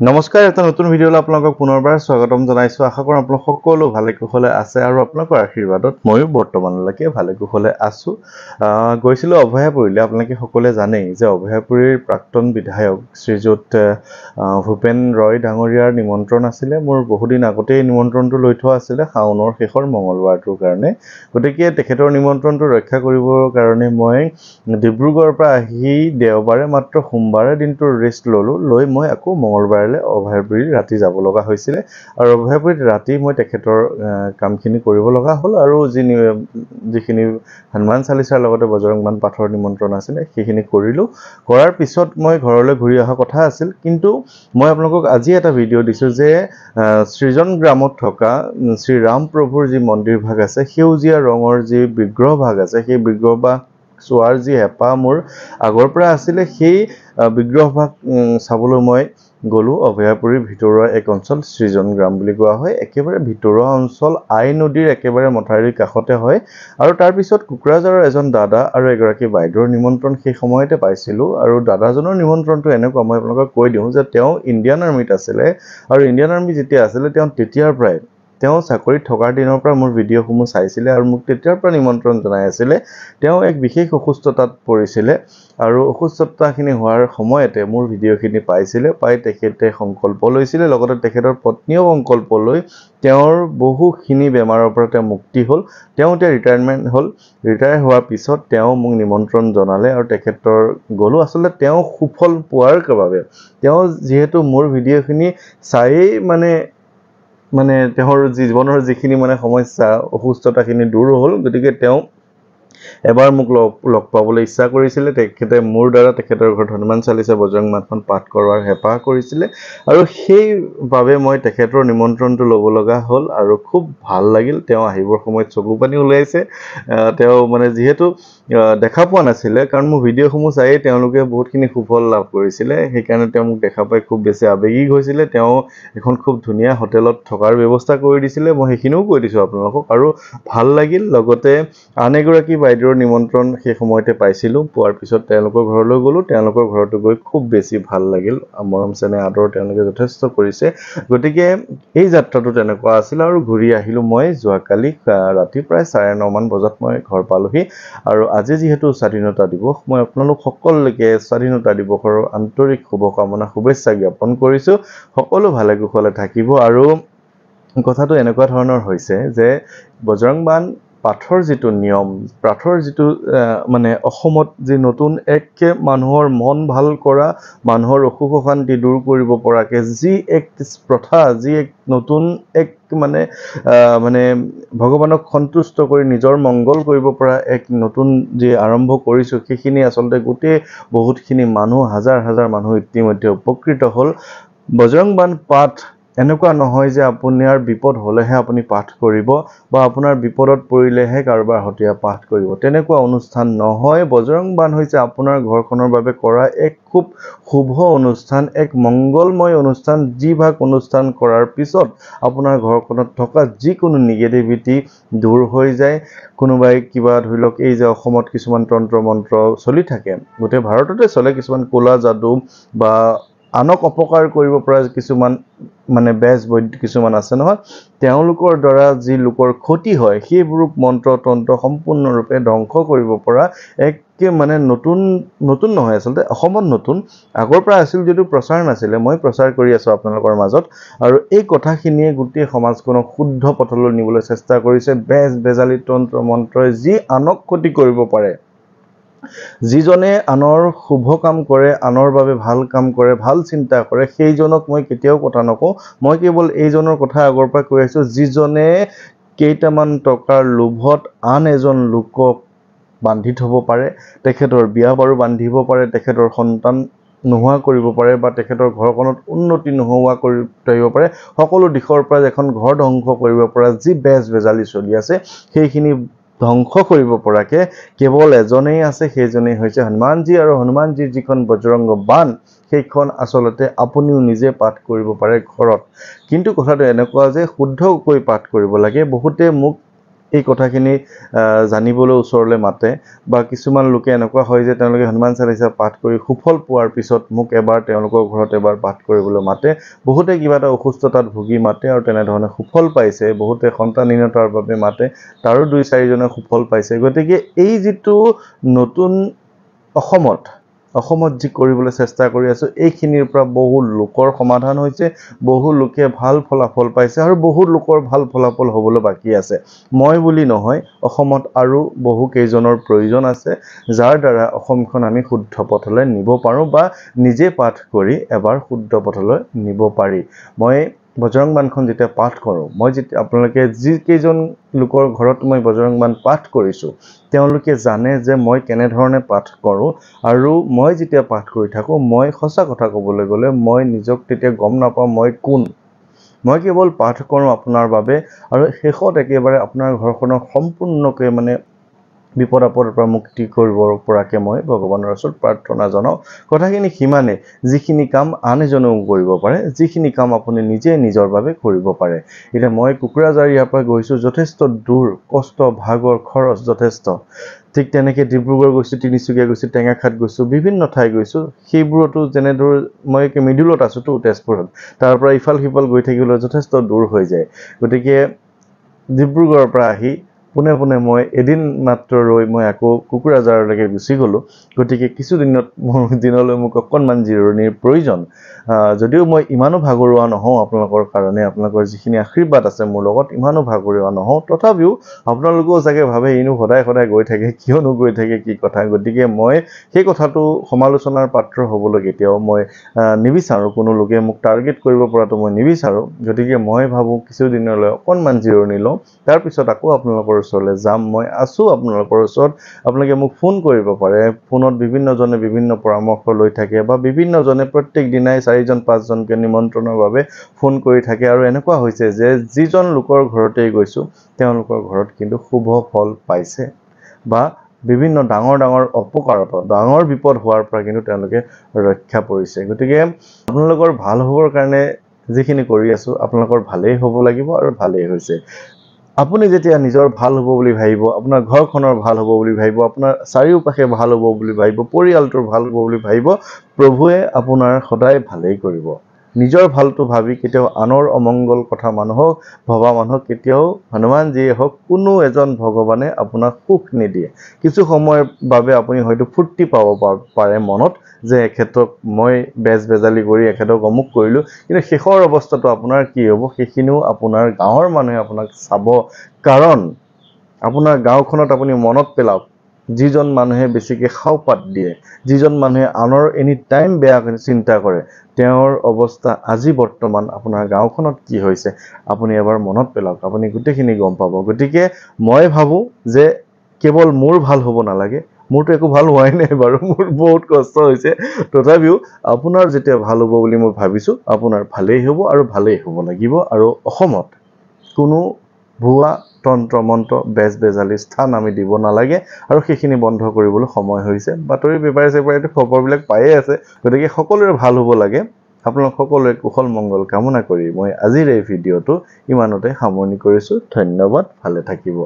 নমস্কাৰ এটা নতুন ভিডিঅ'লৈ আপোনালোকক পুনৰবাৰ স্বাগতম জনাইছোঁ। আশা কৰোঁ আপোনালোক সকলো ভালে কুশলে আছে আৰু আপোনালোকৰ আশীৰ্বাদত ময়ো বৰ্তমানলৈকে ভালে কুশলে আছোঁ। গৈছিলোঁ অভয়াপুৰীলৈ। আপোনালোকে সকলোৱে জানেই যে অভয়াপুৰীৰ প্ৰাক্তন বিধায়ক শ্ৰীযুত ভূপেন ৰয় ডাঙৰীয়াৰ নিমন্ত্ৰণ আছিলে। মোৰ বহুদিন আগতেই নিমন্ত্ৰণটো লৈ থোৱা আছিলে শাওনৰ শেষৰ মঙলবাৰটোৰ কাৰণে। গতিকে তেখেতৰ নিমন্ত্ৰণটো ৰক্ষা কৰিবৰ কাৰণে মই ডিব্ৰুগড়ৰ পৰা আহি দেওবাৰে মাত্ৰ সোমবাৰে দিনটো ৰেষ্ট ল'লোঁ। লৈ মই আকৌ মঙলবাৰলৈ অভয়াপুৰী ৰাতি যাব লগা হৈছিলে আৰু অভয়াপুৰীত ৰাতি মই তেখেতৰ কামখিনি কৰিব লগা হ'ল আৰু যিখিনি হনুমান চালিচাৰ লগতে বজৰংবান পাঠৰ নিমন্ত্ৰণ আছিলে সেইখিনি কৰিলোঁ। কৰাৰ পিছত মই ঘৰলৈ ঘূৰি অহা কথা আছিল, কিন্তু মই আপোনালোকক আজি এটা ভিডিঅ' দিছোঁ যে সৃজন গ্ৰামত থকা শ্ৰীৰাম প্ৰভুৰ যি মন্দিৰ ভাগ আছে, সেউজীয়া ৰঙৰ যি বিগ্ৰহ ভাগ আছে, সেই বিগ্ৰহ ভাগ চোৱাৰ যি হেঁপাহ মোৰ আগৰ পৰা আছিলে, সেই বিগ্ৰহ ভাগ চাবলৈ মই গ'লোঁ। অভয়াপুৰীৰ ভিতৰুৱা এক অঞ্চল সৃজন গ্ৰাম বুলি কোৱা হয়। একেবাৰে ভিতৰুৱা অঞ্চল, আই নদীৰ একেবাৰে মথাউৰিৰ কাষতে হয়। আৰু তাৰপিছত কোকৰাঝাৰৰ এজন দাদা আৰু এগৰাকী বাইদেউৰ নিমন্ত্ৰণ সেই সময়তে পাইছিলোঁ। আৰু দাদাজনৰ নিমন্ত্ৰণটো এনেকুৱা, মই আপোনালোকক কৈ দিওঁ যে তেওঁ ইণ্ডিয়ান আৰ্মিত আছিলে আৰু ইণ্ডিয়ান আৰ্মি যেতিয়া আছিলে তেতিয়াৰ পৰাই তেওঁ চাকৰিত থকাৰ দিনৰ পৰা মোৰ ভিডিঅ'সমূহ চাইছিলে আৰু মোক তেতিয়াৰ পৰা নিমন্ত্ৰণ জনাই আছিলে। তেওঁ এক বিশেষ অসুস্থতাত পৰিছিলে আৰু অসুস্থতাখিনি হোৱাৰ সময়তে মোৰ ভিডিঅ'খিনি পাইছিলে। পাই তেখেতে সংকল্প লৈছিলে, লগতে তেখেতৰ পত্নীয়েও সংকল্প লৈ তেওঁৰ বহুখিনি বেমাৰৰ পৰা তেওঁ মুক্তি হ'ল। তেওঁ এতিয়া ৰিটায়াৰমেণ্ট হ'ল। ৰিটায়াৰ হোৱাৰ পিছত তেওঁ মোক নিমন্ত্ৰণ জনালে আৰু তেখেতৰ গ'লোঁ। আচলতে তেওঁ সুফল পোৱাৰ বাবে তেওঁ যিহেতু মোৰ ভিডিঅ'খিনি চায়েই মানে তেওঁৰ জীৱনৰ যিখিনি সমস্যা অসুস্থতাখিনি দূৰ হ'ল, গতিকে তেওঁ এবাৰ মোক লগ পাবলৈ ইচ্ছা কৰিছিলে। তেখেতে মোৰ দ্বাৰা তেখেতৰ ঘৰত হনুমান চালিচা বজৰংবান পাঠ কৰোৱাৰ হেঁপাহ কৰিছিলে আৰু সেইবাবে মই তেখেতৰ নিমন্ত্ৰণটো ল'ব লগা হ'ল আৰু খুব ভাল লাগিল। তেওঁ আহিবৰ সময়ত চকু পানী ওলাইছে। তেওঁ যিহেতু দেখা পোৱা নাছিলে, কাৰণ মোৰ ভিডিঅ'সমূহ চায়েই তেওঁলোকে বহুতখিনি সুফল লাভ কৰিছিলে, সেইকাৰণে তেওঁ মোক দেখা পাই খুব বেছি আৱেগিক হৈছিলে। তেওঁ এখন খুব ধুনীয়া হোটেলত থকাৰ ব্যৱস্থা কৰি দিছিলে, মই সেইখিনিও কৈ দিছোঁ আপোনালোকক, আৰু ভাল লাগিল। লগতে আন এগৰাকী বাইদেউৰ নিমন্ত্ৰণ সেই সময়তে পাইছিলোঁ। পোৱাৰ পিছত তেওঁলোকৰ ঘৰলৈ গ'লোঁ। তেওঁলোকৰ ঘৰতো গৈ খুব বেছি ভাল লাগিল। মৰম চেনেহ আদৰ তেওঁলোকে যথেষ্ট কৰিছে। গতিকে এই যাত্ৰাটো তেনেকুৱা আছিল আৰু ঘূৰি আহিলোঁ মই যোৱাকালি ৰাতি প্ৰায় 9:30 বজাত মই ঘৰ পালোহি। আৰু আজি যিহেতু স্বাধীনতা দিৱস, মই আপোনালোক সকলোকে স্বাধীনতা দিৱসৰ আন্তৰিক শুভকামনা শুভেচ্ছা জ্ঞাপন কৰিছোঁ। সকলো ভালে কুশলে থাকিব। আৰু কথাটো এনেকুৱা ধৰণৰ হৈছে যে বজৰংবান পাঠৰ যিটো নিয়ম, পাঠৰ যিটো অসমত যি নতুন এক মানুহৰ মন ভাল কৰা, মানুহৰ অসুখ অশান্তি দূৰ কৰিব পৰাকৈ যি এক প্ৰথা, যি এক নতুন এক ভগৱানক সন্তুষ্ট কৰি নিজৰ মংগল কৰিব পৰা এক নতুন যি আৰম্ভ কৰিছোঁ, সেইখিনি আচলতে গোটেই বহুতখিনি মানুহ, হাজাৰ হাজাৰ মানুহ ইতিমধ্যে উপকৃত হ'ল। বজৰংবান পাঠ এনেকুৱা নহয় যে আপোনাৰ বিপদ হ'লেহে আপুনি পাঠ কৰিব বা আপোনাৰ বিপদত পৰিলেহে কাৰোবাৰ হতীয়া পাঠ কৰিব, তেনেকুৱা অনুষ্ঠান নহয়। বজৰংবান হৈছে আপোনাৰ ঘৰখনৰ বাবে কৰা এক খুব শুভ অনুষ্ঠান, এক মংগলময় অনুষ্ঠান, যি ভাগ অনুষ্ঠান কৰাৰ পিছত আপোনাৰ ঘৰখনত থকা যিকোনো নিগেটিভিটি দূৰ হৈ যায়। কোনোবাই কিবা ধৰি লওক, এই যে অসমত কিছুমান তন্ত্ৰ মন্ত্ৰ চলি থাকে, গোটেই ভাৰততে চলে, কিছুমান ক'লা যাদু বা আনক অপকাৰ কৰিব পৰা কিছুমান বেজ বৈদ্য কিছুমান আছে নহয়, তেওঁলোকৰ দ্বাৰা যি লোকৰ ক্ষতি হয়, সেইবোৰক মন্ত্ৰ তন্ত্ৰ সম্পূৰ্ণৰূপে ধ্বংস কৰিব পৰা এক নতুন নহয়, আচলতে অসমত নতুন, আগৰ পৰা আছিল যদিও প্ৰচাৰ নাছিলে। মই প্ৰচাৰ কৰি আছোঁ আপোনালোকৰ মাজত, আৰু এই কথাখিনিয়ে গোটেই সমাজখনক শুদ্ধ পথলৈ নিবলৈ চেষ্টা কৰিছে। বেজ বেজালি তন্ত্ৰ মন্ত্ৰই যি আনক ক্ষতি কৰিব পাৰে, যিজনে আনৰ শুভ কাম কৰে, আনৰ বাবে ভাল কাম কৰে, ভাল চিন্তা কৰে, সেইজনক মই কেতিয়াও কথা নকওঁ। মই কেৱল এইজনৰ কথা আগৰ পৰা কৈ আছোঁ, যিজনে কেইটামান টকাৰ লোভত আন এজন লোকক বান্ধি থ'ব পাৰে, তেখেতৰ বিয়া বাৰু বান্ধিব পাৰে, তেখেতৰ সন্তান নোহোৱা কৰিব পাৰে বা তেখেতৰ ঘৰখনত উন্নতি নোহোৱা কৰি থৈ পাৰে, সকলো দিশৰ পৰা এখন ঘৰ ধ্বংস কৰিব পৰা যি বেজ বেজালি চলি আছে, সেইখিনি ধ্বংস কৰিব পৰাকৈ কেৱল এজনেই আছে, সেইজনেই হৈছে হনুমানজী। আৰু হনুমানজীৰ যিখন বজৰংগ বাণ, সেইখন আচলতে আপুনিও নিজে পাঠ কৰিব পাৰে ঘৰত। কিন্তু কথাটো এনেকুৱা যে শুদ্ধকৈ পাঠ কৰিব লাগে। বহুতে মোক এই কথাখিনি জানিবলৈ ওচৰলৈ মাতে বা কিছুমান লোকে এনেকুৱা হয় যে তেওঁলোকে হনুমান চালিচা পাঠ কৰি সুফল পোৱাৰ পিছত মোক এবাৰ তেওঁলোকৰ ঘৰত এবাৰ পাঠ কৰিবলৈ মাতে বহুতে কিবা এটা অসুস্থতাত ভুগি মাতে আৰু তেনেধৰণে সুফল পাইছে বহুতে সন্তানহীনতাৰ বাবে মাতে তাৰো 2-4জনে সুফল পাইছে গতিকে এই যিটো নতুন অসমত যি কৰিবলৈ চেষ্টা কৰি আছো এইখিনিৰ পৰা বহু লোকৰ সমাধান হৈছে বহু লোকে ভাল ফলাফল পাইছে আৰু বহু লোকৰ ভাল ফলাফল হ'বলৈ বাকী আছে মই বুলি নহয় অসমত আৰু বহু কেইজনৰ প্ৰয়োজন আছে যাৰ দ্বাৰা অসমখন আমি শুদ্ধ পথলৈ নিব পাৰো বা নিজে পাঠ কৰি এবাৰ শুদ্ধ পথলৈ নিব পাৰি মই বজৰং বাণখন যেতিয়া পাঠ কৰোঁ মই যেতিয়া আপোনালোকে যি কেইজন লোকৰ ঘৰত মই বজৰং বাণ পাঠ কৰিছো তেওঁলোকে জানে যে মই কেনেধৰণে পাঠ কৰোঁ আৰু মই যেতিয়া পাঠ কৰি থাকোঁ মই সঁচা কথা ক'বলৈ গ'লে মই নিজক তেতিয়া গম নাপাওঁ মই কোন মই কেৱল পাঠ কৰোঁ আপোনাৰ বাবে আৰু শেষত একেবাৰে আপোনাৰ ঘৰখনৰ সম্পূৰ্ণকৈ মানে বিপদ আপদৰ পৰা মুক্তি কৰিব পৰাকে মই ভগৱানৰ ওচৰত প্ৰাৰ্থনা জনাওঁ কথাখিনি সিমানে যিখিনি কাম আন এজনেও কৰিব পাৰে যিখিনি কাম আপুনি নিজে নিজৰ বাবে কৰিব পাৰে এতিয়া মই কুকুৰাঝাৰ ইয়াৰ পৰা গৈছো যথেষ্ট দূৰ কষ্ট ভাগৰ খৰচ যথেষ্ট ঠিক তেনেকৈ ডিব্ৰুগড় গৈছো তিনিচুকীয়া গৈছো টেঙাখাত গৈছো বিভিন্ন ঠাই গৈছো সেইবোৰতো যেনেদৰে মই মিডিলত আছোতো তেজপুৰত তাৰ পৰা ইফাল সিফাল গৈ থাকিবলৈ যথেষ্ট দূৰ হৈ যায় গতিকে ডিব্ৰুগড়ৰ পৰা আহি পুনে পুনে মই এদিন মাত্ৰ ৰৈ মই আকৌ কুকুৰাঝাৰলৈকে গুচি গ'লো গতিকে কিছু দিনলৈ মোক অকণমান জিৰণিৰ প্ৰয়োজন যদিও মই ইমানো ভাগৰুৱা নহওঁ আপোনালোকৰ কাৰণে আপোনালোকৰ যিখিনি আশীৰ্বাদ আছে মোৰ লগত ইমানো ভাগৰুৱা নহওঁ তথাপিও আপোনালোকেও চাগে ভাবে ইনো সদায় গৈ থাকে কিয়নো গৈ থাকে কি কথা গতিকে মই সেই কথাটো সমালোচনাৰ পাত্ৰ হ'বলৈ কেতিয়াও মই নিবিচাৰোঁ কোনো লোকে মোক টাৰ্গেট কৰিব পৰাটো মই নিবিচাৰোঁ গতিকে মই ভাবোঁ কিছু দিনলৈ অকণমান জিৰণি লওঁ তাৰ পিছত আকৌ আপোনালোকৰ ওচৰলৈ যাম মই আছো আপোনালোকৰ ওচৰত আপোনালোকে মোক ফোন কৰিব পাৰে ফোনত বিভিন্নজনে বিভিন্ন পৰামৰ্শ লৈ থাকে বা বিভিন্নজনে প্ৰত্যেক দিনাই 4-5জনকে নিমন্ত্ৰণৰ বাবে ফোন কৰি থাকে আৰু এনেকুৱা হৈছে যে যিজন লোকৰ ঘৰতেই গৈছো তেওঁলোকৰ ঘৰত কিন্তু শুভ ফল পাইছে বা বিভিন্ন ডাঙৰ অপকাৰত ডাঙৰ বিপদ হোৱাৰ পৰা কিন্তু তেওঁলোকে ৰক্ষা পৰিছে গতিকে আপোনালোকৰ ভাল হ'বৰ কাৰণে যিখিনি কৰি আছো আপোনালোকৰ ভালেই হ'ব লাগিব আৰু ভালেই হৈছে আপুনি যেতিয়া নিজৰ ভাল হ'ব বুলি ভাবিব আপোনাৰ ঘৰখনৰ ভাল হ'ব বুলি ভাবিব আপোনাৰ চাৰিওপাশে ভাল হ'ব বুলি ভাবিব পৰিয়ালটোৰ ভাল হ'ব বুলি ভাবিব প্ৰভুৱে আপোনাৰ সদায় ভালেই কৰিব নিজৰ ভালটো ভাবি কেতিয়াও আনৰ অমংগল কথা ভবা মানুহক কেতিয়াও হনুমানজীয়ে হওক কোনো এজন ভগৱানে আপোনাক সুখ নিদিয়ে কিছু সময়ৰ বাবে আপুনি হয়তো ফুৰ্তি পাব পাৰে মনত যে এখেতক মই বেজালি কৰি এখেতক অমুক কৰিলো কিন্তু শেষৰ অৱস্থাটো আপোনাৰ কি হ'ব সেইখিনিও আপোনাৰ গাঁৱৰ মানুহে আপোনাক চাব কাৰণ আপোনাৰ গাঁওখনত আপুনি মনত পেলাওক যিজন মানুহে বেছিকৈ খাওপাত দিয়ে যিজন মানুহে আনৰ এনি টাইম বেয়া চিন্তা কৰে তেওঁৰ অৱস্থা আজি বৰ্তমান আপোনাৰ গাঁওখনত কি হৈছে আপুনি এবাৰ মনত পেলাওক আপুনি গোটেইখিনি গম পাব গতিকে মই ভাবোঁ যে কেৱল মোৰ ভাল হ'ব নালাগে মোৰতো একো ভাল হোৱাই নাই বাৰু মোৰ বহুত কষ্ট হৈছে তথাপিও আপোনাৰ যেতিয়া ভাল হ'ব বুলি মই ভাবিছোঁ আপোনাৰ ভালেই হ'ব আৰু ভালেই হ'ব লাগিব আৰু অসমত কোনো ভুৱা তন্ত্ৰ মন্ত্ৰ বেজালি স্থান আমি দিব নালাগে আৰু সেইখিনি বন্ধ কৰিবলৈ সময় হৈছে বাতৰি পেপাৰে খবৰবিলাক পায়ে আছে গতিকে সকলোৰে ভাল হ'ব লাগে আপোনালোক সকলোৰে কুশল মংগল কামনা কৰি মই আজিৰ এই ভিডিঅ'টো ইমানতে সামৰণি কৰিছোঁ ধন্যবাদ ভালে থাকিব